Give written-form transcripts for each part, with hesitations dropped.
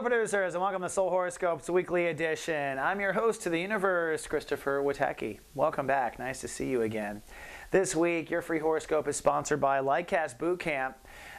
producers, and welcome to Soul Horoscopes Weekly Edition. I'm your host to the universe, Christopher Witecki. Welcome back. Nice to see you again. This week, your free horoscope is sponsored by Lightcast Bootcamp.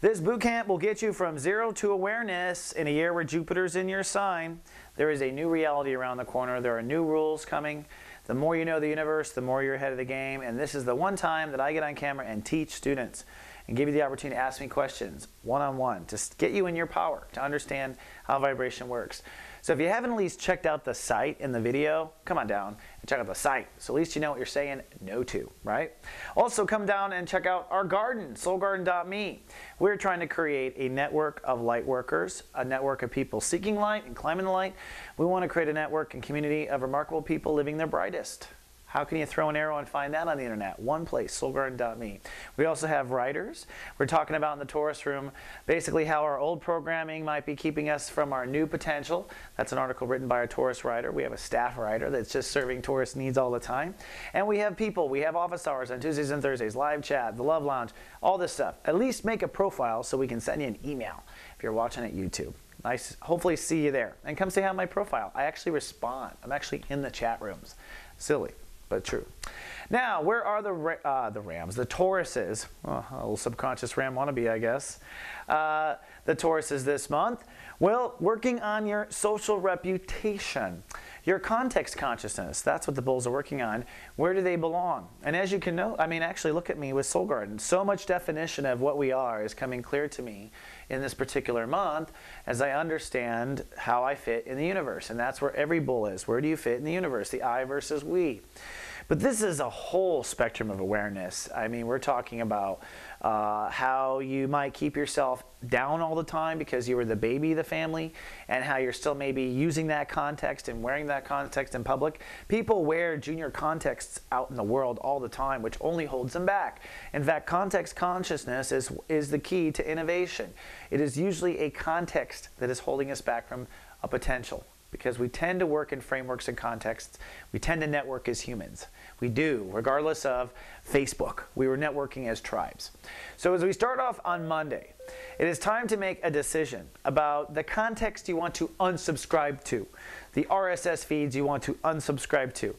This bootcamp will get you from zero to awareness in a year where Jupiter's in your sign. There is a new reality around the corner. There are new rules coming. The more you know the universe, the more you're ahead of the game. And this is the one time that I get on camera and teach students and give you the opportunity to ask me questions one-on-one to get you in your power, to understand how vibration works. So if you haven't at least checked out the site in the video, come on down and check out the site. So at least you know what you're saying no to, right? Also come down and check out our garden, soulgarden.me. We're trying to create a network of light workers, a network of people seeking light and climbing the light. We want to create a network and community of remarkable people living their brightest. How can you throw an arrow and find that on the internet? One place, soulgarden.me. We also have writers. We're talking about in the Taurus room basically how our old programming might be keeping us from our new potential. That's an article written by a Taurus writer. We have a staff writer that's just serving Taurus needs all the time. And we have people. We have office hours on Tuesdays and Thursdays, live chat, the Love Lounge, all this stuff. At least make a profile so we can send you an email if you're watching at YouTube. Nice. Hopefully see you there. And come say hi on my profile. I actually respond. I'm actually in the chat rooms. Silly, but true. Now, where are the Rams, the Tauruses? Oh, a little subconscious Ram wannabe, I guess. The Tauruses this month. Well, working on your social reputation, your context consciousness. That's what the Bulls are working on. Where do they belong? And as you can know, I mean, actually look at me with Soul Garden. So much definition of what we are is coming clear to me in this particular month as I understand how I fit in the universe. And that's where every bull is. Where do you fit in the universe? The I versus we. But this is a whole spectrum of awareness. I mean, we're talking about how you might keep yourself down all the time because you were the baby of the family, and how you're still maybe using that context and wearing that context in public. People wear junior contexts out in the world all the time, which only holds them back. In fact, context consciousness is the key to innovation. It is usually a context that is holding us back from a potential, because we tend to work in frameworks and contexts. We tend to network as humans. We do, regardless of Facebook. We were networking as tribes. So as we start off on Monday, it is time to make a decision about the context you want to unsubscribe to, the RSS feeds you want to unsubscribe to,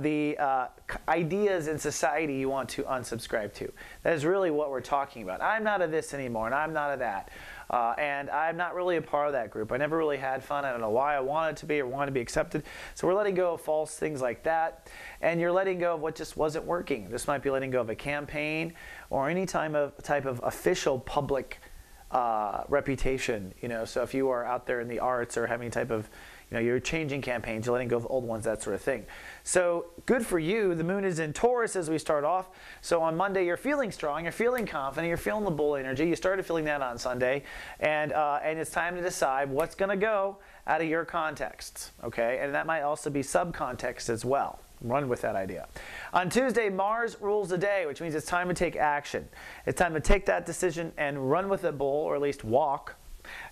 the ideas in society you want to unsubscribe to. That is really what we're talking about. I'm not of this anymore, and I'm not of that. And I'm not really a part of that group. I never really had fun. I don't know why I wanted to be or wanted to be accepted. So we're letting go of false things like that. And you're letting go of what just wasn't working. This might be letting go of a campaign or any type of official public reputation. You know, so if you are out there in the arts or having type of, you know, you're changing campaigns, you're letting go of old ones, that sort of thing. So good for you. The moon is in Taurus as we start off. So on Monday, you're feeling strong, you're feeling confident, you're feeling the bull energy. You started feeling that on Sunday. And it's time to decide what's going to go out of your contexts. Okay? And that might also be subcontext as well. Run with that idea. On Tuesday, Mars rules the day, which means it's time to take action. It's time to take that decision and run with it, bull, or at least walk,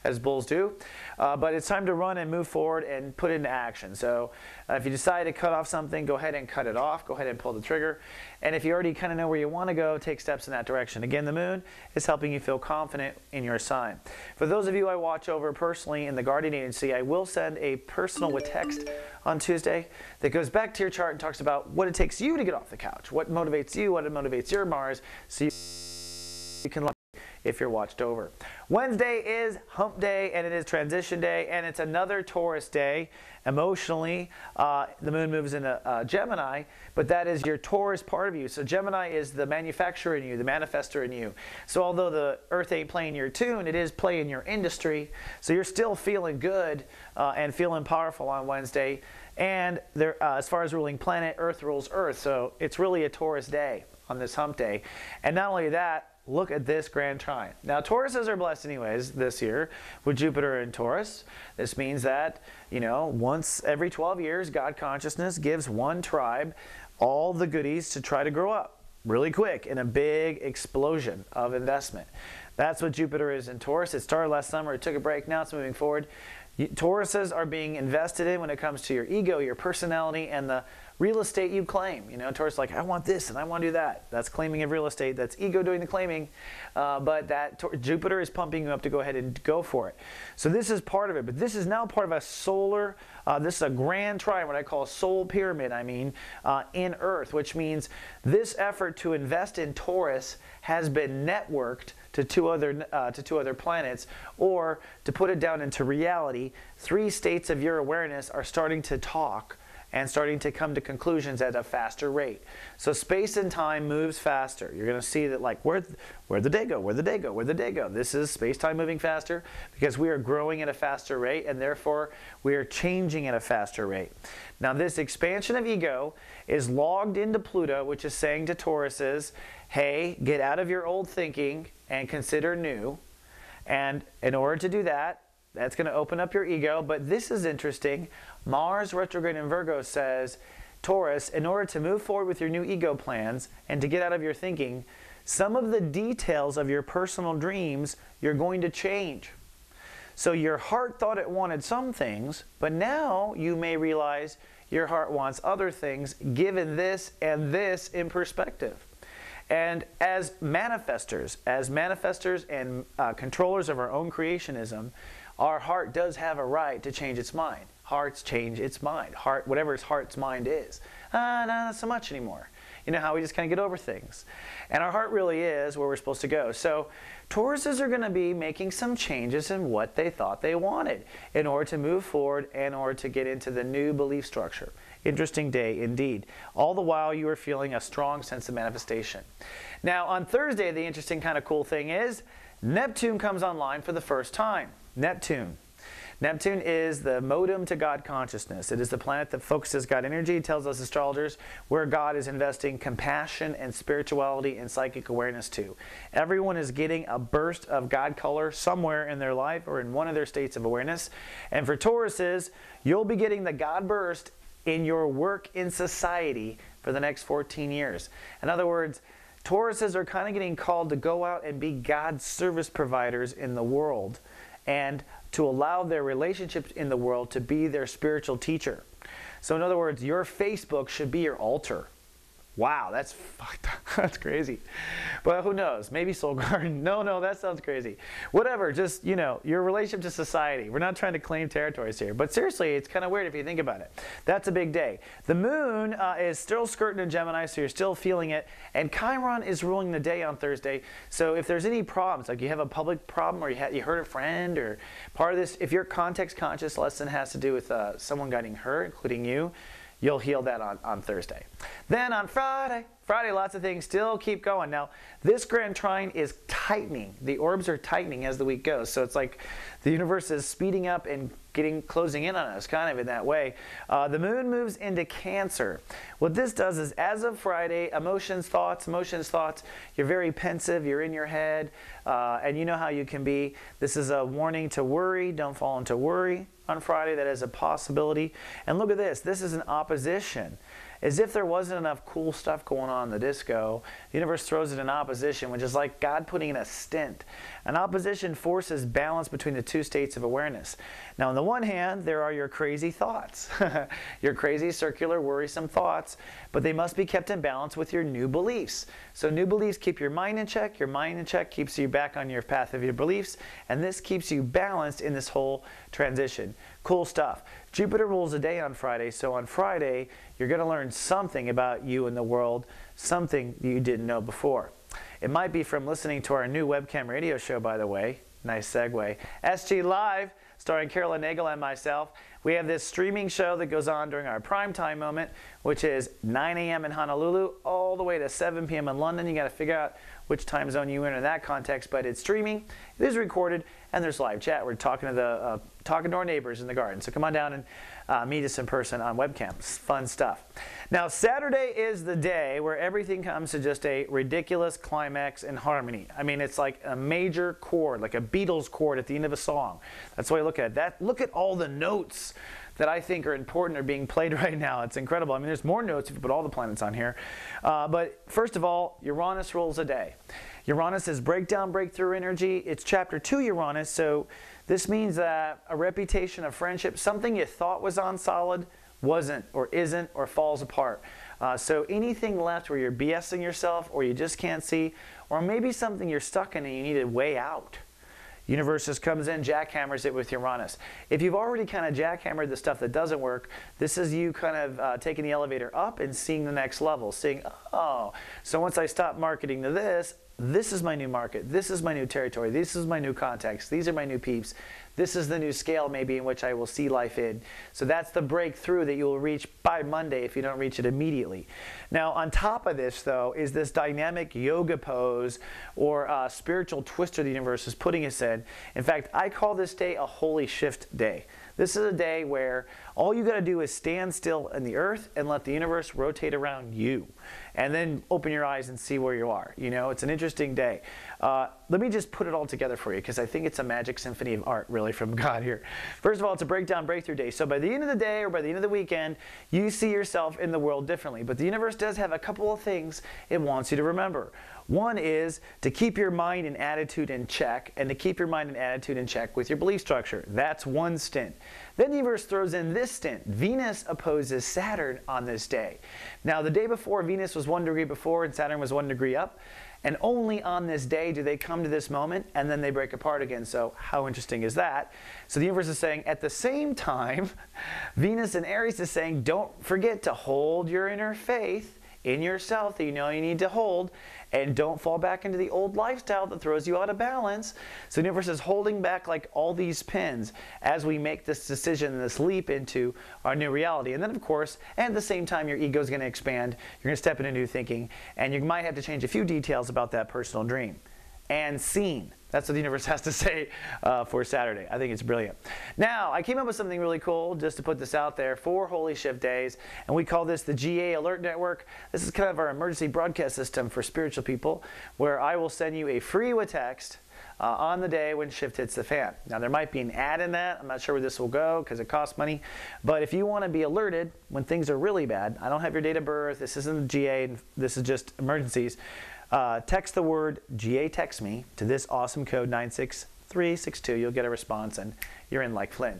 as bulls do. But it's time to run and move forward and put it into action. So if you decide to cut off something, go ahead and cut it off. Go ahead and pull the trigger. And if you already kind of know where you want to go, take steps in that direction. Again, the moon is helping you feel confident in your sign. For those of you I watch over personally in the Guardian Agency, I will send a personal with text on Tuesday that goes back to your chart and talks about what it takes you to get off the couch, what motivates you, what motivates your Mars, so you can if you're watched over. Wednesday is hump day, and it is transition day, and it's another Taurus day. Emotionally, the moon moves into Gemini, but that is your Taurus part of you. So Gemini is the manufacturer in you, the manifester in you. So although the earth ain't playing your tune, it is playing your industry. So you're still feeling good and feeling powerful on Wednesday. And there, as far as ruling planet, Earth rules Earth. So it's really a Taurus day on this hump day. And not only that, look at this grand trine. Now, Tauruses are blessed anyways this year with Jupiter in Taurus. This means that, you know, once every 12 years, God consciousness gives one tribe all the goodies to try to grow up really quick in a big explosion of investment. That's what Jupiter is in Taurus. It started last summer. It took a break. Now it's moving forward. Tauruses are being invested in when it comes to your ego, your personality, and the real estate you claim. Taurus is like, I want this and I want to do that. That's claiming of real estate. That's ego doing the claiming. But Jupiter is pumping you up to go ahead and go for it. So this is part of it. But this is now part of a solar, this is a grand triad, what I call a soul pyramid, in Earth, which means this effort to invest in Taurus has been networked to two other planets, or to put it down into reality, 3 states of your awareness are starting to talk and starting to come to conclusions at a faster rate. So space and time moves faster. You're going to see that, like, where'd the day go? Where'd the day go? Where'd the day go? This is space-time moving faster because we are growing at a faster rate, and therefore we are changing at a faster rate. Now, this expansion of ego is logged into Pluto, which is saying to Tauruses, hey, get out of your old thinking and consider new. And in order to do that, that's going to open up your ego. But this is interesting. Mars retrograde in Virgo says, Taurus, in order to move forward with your new ego plans and to get out of your thinking, some of the details of your personal dreams you're going to change. So your heart thought it wanted some things, but now you may realize your heart wants other things, given this and this in perspective. And as manifestors and controllers of our own creationism, our heart does have a right to change its mind. Hearts change its mind. Whatever its heart's mind is. Not so much anymore. You know how we just kind of get over things. And our heart really is where we're supposed to go. So Tauruses are going to be making some changes in what they thought they wanted in order to move forward, in order to get into the new belief structure. Interesting day indeed. All the while you are feeling a strong sense of manifestation. Now on Thursday, the interesting kind of cool thing is Neptune comes online for the first time. Neptune is the modem to God consciousness. It is the planet that focuses God energy. It tells us astrologers where God is investing compassion and spirituality and psychic awareness to. Everyone is getting a burst of God color somewhere in their life or in one of their states of awareness. And for Tauruses, you'll be getting the God burst in your work in society for the next 14 years. In other words, Tauruses are kind of getting called to go out and be God's service providers in the world, and to allow their relationships in the world to be their spiritual teacher. So in other words, your Facebook should be your altar. Wow, that's fucked up. That's crazy. But who knows? Maybe Soul Garden. No, that sounds crazy. Whatever, just, your relationship to society. We're not trying to claim territories here. But seriously, it's kind of weird if you think about it. That's a big day. The moon is still skirting in Gemini, so you're still feeling it. And Chiron is ruling the day on Thursday. So if there's any problems, like you have a public problem or you hurt a friend or part of this, if your context conscious lesson has to do with someone getting hurt, including you, you'll heal that on Thursday. Then on Friday, lots of things still keep going. Now, this grand trine is tightening. The orbs are tightening as the week goes. So it's like the universe is speeding up and closing in on us, kind of in that way. The moon moves into Cancer. What this does is, as of Friday, emotions, thoughts, you're very pensive, you're in your head, and you know how you can be. This is a warning to worry. Don't fall into worry on Friday. That is a possibility. And look at this. This is an opposition. As if there wasn't enough cool stuff going on in the disco, the universe throws it in opposition, which is like God putting in a stent. An opposition forces balance between the two states of awareness. Now, on the one hand, there are your crazy thoughts, your crazy, circular, worrisome thoughts, but they must be kept in balance with your new beliefs. So new beliefs keep your mind in check. Your mind in check keeps you back on your path of your beliefs, and this keeps you balanced in this whole transition. Cool stuff. Jupiter rules the day on Friday, so on Friday, you're going to learn something about you and the world, something you didn't know before. It might be from listening to our new webcam radio show, by the way. Nice segue. SG Live, starring Carolyn Nagel and myself. We have this streaming show that goes on during our prime time moment, which is 9 a.m. in Honolulu all the way to 7 p.m. in London. You got to figure out which time zone you in that context, but it's streaming, it is recorded, and there's live chat. We're talking to our neighbors in the garden. So come on down and meet us in person on webcam. It's fun stuff. Now, Saturday is the day where everything comes to just a ridiculous climax and harmony. I mean, it's like a major chord, like a Beatles chord at the end of a song. That's the way I look at it. Look at all the notes that I think are important are being played right now. It's incredible. I mean, there's more notes if you put all the planets on here. But first of all, Uranus rules the day. Uranus is breakdown, breakthrough energy. It's chapter 2 Uranus, so this means that a reputation of friendship, something you thought was on solid, wasn't or isn't or falls apart. So anything left where you're BSing yourself or you just can't see, or maybe something you're stuck in and you need a way out. Universe just comes in, jackhammers it with Uranus. If you've already kind of jackhammered the stuff that doesn't work, this is you kind of taking the elevator up and seeing the next level, seeing, oh, so once I stop marketing to this is my new market, this is my new territory, this is my new contacts, these are my new peeps, this is the new scale maybe in which I will see life in. So that's the breakthrough that you will reach by Monday if you don't reach it immediately. Now on top of this though is this dynamic yoga pose or spiritual twister the universe is putting us in. In fact, I call this day a holy shift day. This is a day where all you got to do is stand still in the earth and let the universe rotate around you. And then open your eyes and see where you are. You know, it's an interesting day. Let me just put it all together for you because I think it's a magic symphony of art really from God here. First of all, it's a breakdown breakthrough day. So by the end of the day or by the end of the weekend, you see yourself in the world differently. But the universe does have a couple of things it wants you to remember. One is to keep your mind and attitude in check, and to keep your mind and attitude in check with your belief structure. That's one stint. Then the universe throws in this stint. Venus opposes Saturn on this day. Now, the day before, Venus was 1 degree before and Saturn was 1 degree up. And only on this day do they come to this moment, and then they break apart again. So how interesting is that? So the universe is saying, at the same time, Venus in Aries is saying, don't forget to hold your inner faith in yourself that you know you need to hold, and don't fall back into the old lifestyle that throws you out of balance. So the universe is holding back like all these pins as we make this decision, this leap into our new reality. And then of course, at the same time, your ego is going to expand, you're going to step into new thinking, and you might have to change a few details about that personal dream. And seen. That's what the universe has to say for Saturday. I think it's brilliant. Now, I came up with something really cool just to put this out there for Holy Shift Days, and we call this the GA Alert Network. This is kind of our emergency broadcast system for spiritual people, where I will send you a free Witecki on the day when shift hits the fan. Now, there might be an ad in that. I'm not sure where this will go because it costs money. But if you want to be alerted when things are really bad, I don't have your date of birth, this isn't the GA, this is just emergencies, text the word GA text me to this awesome code 96362. You'll get a response and you're in like Flynn.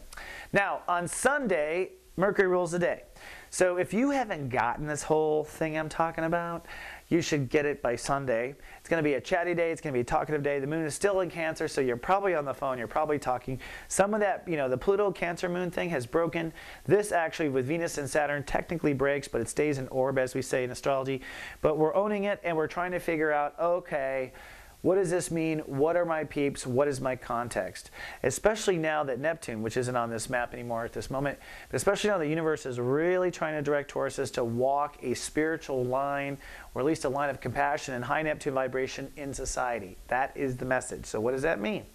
Now on Sunday, Mercury rules the day. So if you haven't gotten this whole thing I'm talking about, you should get it by Sunday. It's going to be a chatty day. It's going to be a talkative day. The moon is still in Cancer, so you're probably on the phone. You're probably talking. Some of that, you know, the Pluto Cancer moon thing has broken. This actually with Venus and Saturn technically breaks, but it stays in orb, as we say in astrology. But we're owning it, and we're trying to figure out, okay, what does this mean? What are my peeps? What is my context? Especially now that Neptune, which isn't on this map anymore at this moment, but especially now the universe is really trying to direct Tauruses to walk a spiritual line, or at least a line of compassion and high Neptune vibration in society. That is the message. So what does that mean?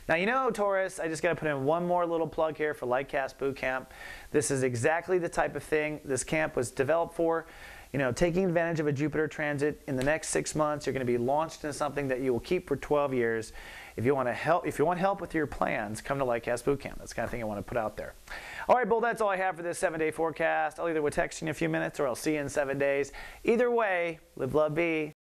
Now, you know, Taurus, I just got to put in one more little plug here for Lightcast Boot Camp. This is exactly the type of thing this camp was developed for. You know, taking advantage of a Jupiter transit in the next 6 months, you're going to be launched into something that you will keep for 12 years. If you want help with your plans, come to Lightcast Boot Camp. That's the kind of thing I want to put out there. All right, Bull, that's all I have for this 7-day forecast. I'll either text you in a few minutes or I'll see you in 7 days. Either way, live, love, be.